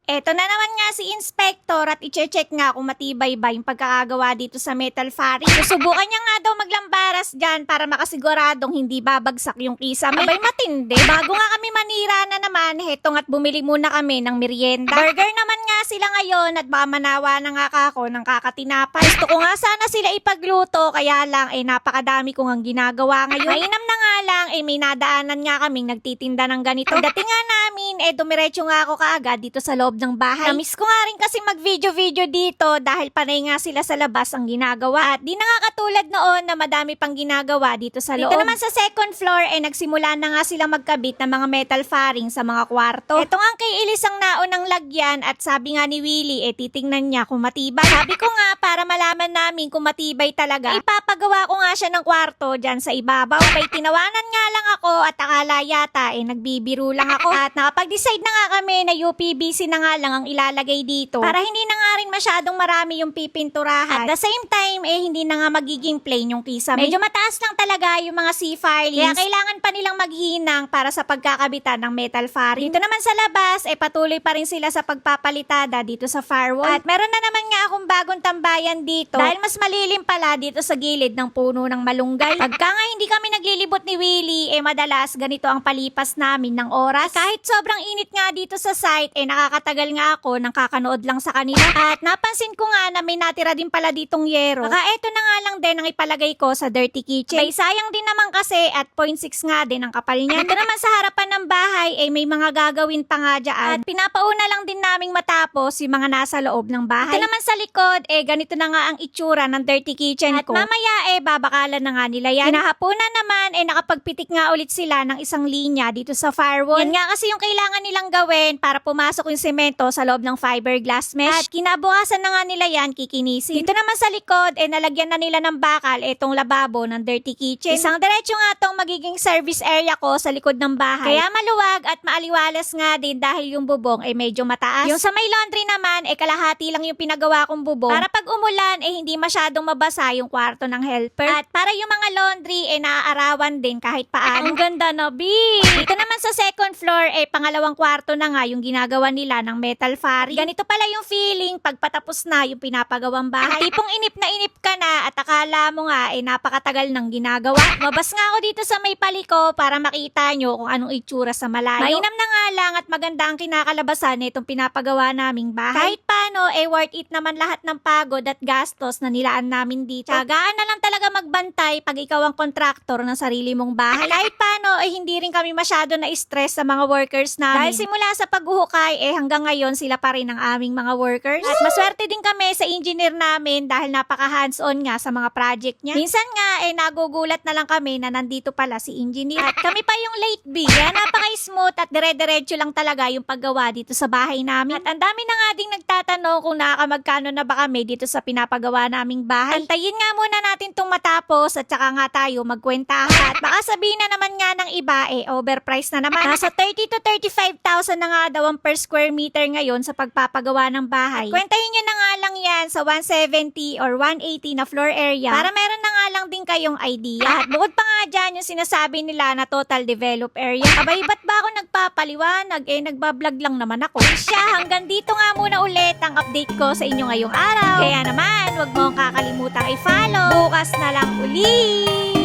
Eto na naman nga si Inspector at i-check nga kung matibay ba yung pagkakagawa dito sa metal fairing. Susubukan niya nga daw maglambaras dyan para makasiguradong hindi babagsak yung kisame. Abay matindi. Bago nga kami manira na naman, hetong at bumili muna kami ng merienda. Burger naman nga sila ngayon at baka manawa na nga ako ng kakatinapay. Gusto ko nga sana sila ipagluto, kaya lang napakadami kong ang ginagawa ngayon. Mainam na nga lang, may nadaanan nga kaming nagtitinda ng ganito. Pagdating nga namin, dumiretso nga ako kaagad dito sa loob ng bahay. Namiss ko nga rin kasi mag-video-video dito dahil panay nga sila sa labas ang ginagawa. At di na nga katulad noon na madami pang ginagawa dito sa loob. Dito naman sa second floor, nagsimula na nga silang magkabit ng mga metal fairing sa mga kwarto. Ito nga kay Elise ang naunang lagyan at sabi nga ni Willie, titingnan niya kung matibay. Sabi ko nga, para malaman namin kung matibay talaga, ipapagawa ko nga siya ng kwarto dyan sa ibabaw. Kaya tinawanan nga lang ako at akala yata nagbibiro lang ako. At nakapag-decide na nga kami na UPVC na nga lang ang ilalagay dito para hindi na nga rin masyadong marami yung pipinturahan. At the same time, hindi na nga magiging plain yung kisame. Medyo mataas lang talaga yung mga C-filings. Kaya kailangan pa nilang maghinang para sa pagkakabitan ng metal fairing. Dito naman sa labas, patuloy pa rin sila sa pagpapalitada dito sa firewall. At meron na naman nga akong bagong tambayan dito dahil mas malilim pala dito sa gilid ng puno ng malunggay. Pagka nga hindi kami naglilibot ni Willie, madalas ganito ang palipas namin ng oras. Kahit sobrang init nga dito sa site, nakakatagal nga ako nang kakanood lang sa kanila. At napansin ko nga na may natira din pala ditong yero. Baka eto na nga lang din ang ipalagay ko sa dirty kitchen. May sayang din naman kasi at 0.6 nga din ang kapal niya. Ito naman sa harapan ng bahay, may mga gagawin pa nga dyan. At pinapauna lang din naming matapos yung mga nasa loob ng bahay. Ito naman sa likod, ganito na nga ang itsura ng dirty kitchen ko. At mamaya babakalan na nga nila yan. Kinahaponan naman, nakapagpitik nga ulit sila ng isang linya dito sa firewall. Yan nga kasi yung kailangan nilang gawin para pumasok yung semento sa loob ng fiberglass mesh. At kinabukasan na nga nila yan kikinisin. Dito naman sa likod, nalagyan na nila ng bakal itong lababo ng dirty kitchen. Isang diretso nga tong magiging service area ko sa likod ng bahay. Kaya maluwag at maaliwalas nga din dahil yung bubong medyo mataas. Yung sa may laundry naman, kalahati lang yung pinagawa kong bubong. Para pag umulan, hindi masyadong mabasa yung kwarto ng helper. At para yung mga laundry, naaarawan din kahit paano. Ang ganda na, B! Dito naman sa second floor, pangalawang kwarto na nga yung ginagawa nila ng metal fairing. Ganito pala yung feeling pag patapos na yung pinapagawang bahay. Tipong inip na inip ka na at akala mo nga, napakatagal nang ginagawa. Mabas nga ako dito sa may paliko para makita nyo kung anong itsura sa malayo. Mainam na nga lang at maganda ang kinakalabasan nitong pinapagawa naming bahay. Kahit paano, worth it naman lahat ng pagod at gastos na nilaan namin dito. Tsagaan na lang talaga magbantay pag ikaw ang kontraktor ng sarili mong bahay. Kahit paano, hindi rin kami masyado na-stress sa mga workers namin. Dahil simula sa paghuhukay, hanggang ngayon sila pa rin ang aming mga workers. At maswerte din kami sa engineer namin dahil napaka hands-on nga sa mga project niya. Minsan nga, nagugulat na lang kami na nandito pala si engineer. At kami pa yung late B. Kaya napaka-smooth at dire-diretso lang talaga yung paggawa dito sa bahay namin. At ang dami na nga ding nagtatanong kung nakakamagkano na ba kami dito sa pinapagawa naming bahay. Antayin nga muna natin itong matapos at saka nga tayo magkwentahan. At baka sabihin na naman nga ng iba, overpriced na naman. Nasa 30 to 35,000 na nga daw ang per square meter ngayon sa pagpapagawa ng bahay. At kwentahin nyo na nga lang yan sa 170 or 180 na floor area para meron na nga lang din kayong idea. At bukod pa nga dyan yung sinasabi nila na total develop area. Abay, ba't ba ako nagpapaliwanag? Nagbablog lang naman ako. Siya, hanggang dito nga muna ulit ang update ko sa inyo ngayong araw. Kaya naman, huwag mong kakalimutang i-follow. Bukas na lang ulit!